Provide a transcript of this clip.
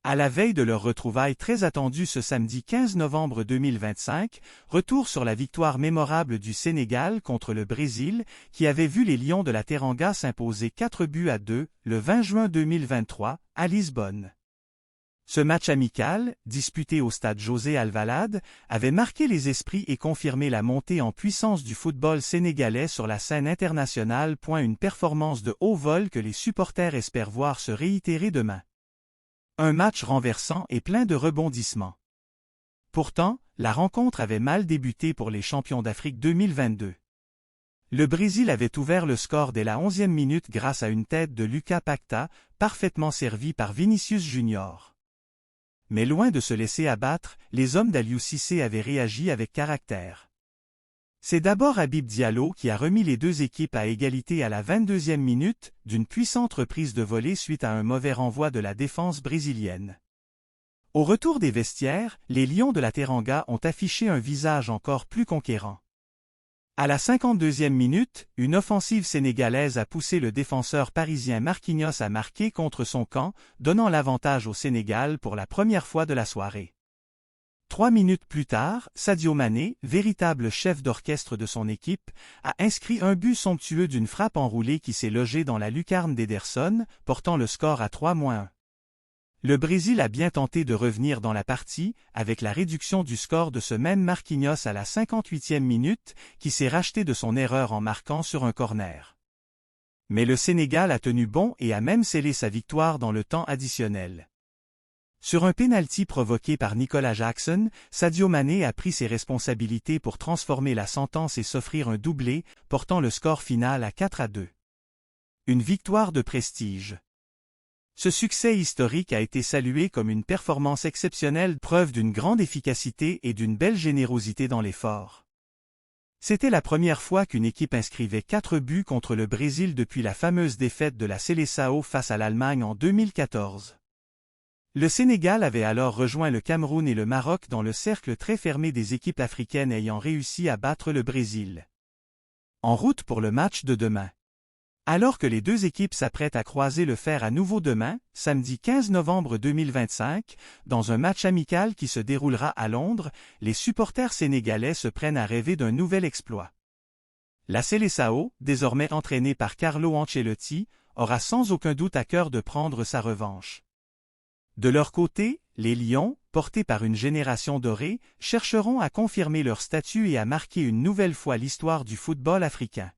À la veille de leur retrouvaille très attendue ce samedi 15 novembre 2025, retour sur la victoire mémorable du Sénégal contre le Brésil, qui avait vu les Lions de la Teranga s'imposer 4-2 le 20 juin 2023, à Lisbonne. Ce match amical, disputé au stade José Alvalade, avait marqué les esprits et confirmé la montée en puissance du football sénégalais sur la scène internationale. Une performance de haut vol que les supporters espèrent voir se réitérer demain. Un match renversant et plein de rebondissements. Pourtant, la rencontre avait mal débuté pour les champions d'Afrique 2022. Le Brésil avait ouvert le score dès la 11e minute grâce à une tête de Lucas Paquetá, parfaitement servie par Vinicius Junior. Mais loin de se laisser abattre, les hommes d'Aliou Cissé avaient réagi avec caractère. C'est d'abord Habib Diallo qui a remis les deux équipes à égalité à la 22e minute, d'une puissante reprise de volée suite à un mauvais renvoi de la défense brésilienne. Au retour des vestiaires, les Lions de la Teranga ont affiché un visage encore plus conquérant. À la 52e minute, une offensive sénégalaise a poussé le défenseur parisien Marquinhos à marquer contre son camp, donnant l'avantage au Sénégal pour la première fois de la soirée. 3 minutes plus tard, Sadio Mané, véritable chef d'orchestre de son équipe, a inscrit un but somptueux d'une frappe enroulée qui s'est logée dans la lucarne d'Ederson, portant le score à 3-1. Le Brésil a bien tenté de revenir dans la partie, avec la réduction du score de ce même Marquinhos à la 58e minute, qui s'est racheté de son erreur en marquant sur un corner. Mais le Sénégal a tenu bon et a même scellé sa victoire dans le temps additionnel. Sur un pénalty provoqué par Nicolas Jackson, Sadio Mané a pris ses responsabilités pour transformer la sentence et s'offrir un doublé, portant le score final à 4-2. Une victoire de prestige. Ce succès historique a été salué comme une performance exceptionnelle, preuve d'une grande efficacité et d'une belle générosité dans l'effort. C'était la première fois qu'une équipe inscrivait 4 buts contre le Brésil depuis la fameuse défaite de la Seleção face à l'Allemagne en 2014. Le Sénégal avait alors rejoint le Cameroun et le Maroc dans le cercle très fermé des équipes africaines ayant réussi à battre le Brésil. En route pour le match de demain. Alors que les deux équipes s'apprêtent à croiser le fer à nouveau demain, samedi 15 novembre 2025, dans un match amical qui se déroulera à Londres, les supporters sénégalais se prennent à rêver d'un nouvel exploit. La Seleção, désormais entraînée par Carlo Ancelotti, aura sans aucun doute à cœur de prendre sa revanche. De leur côté, les Lions, portés par une génération dorée, chercheront à confirmer leur statut et à marquer une nouvelle fois l'histoire du football africain.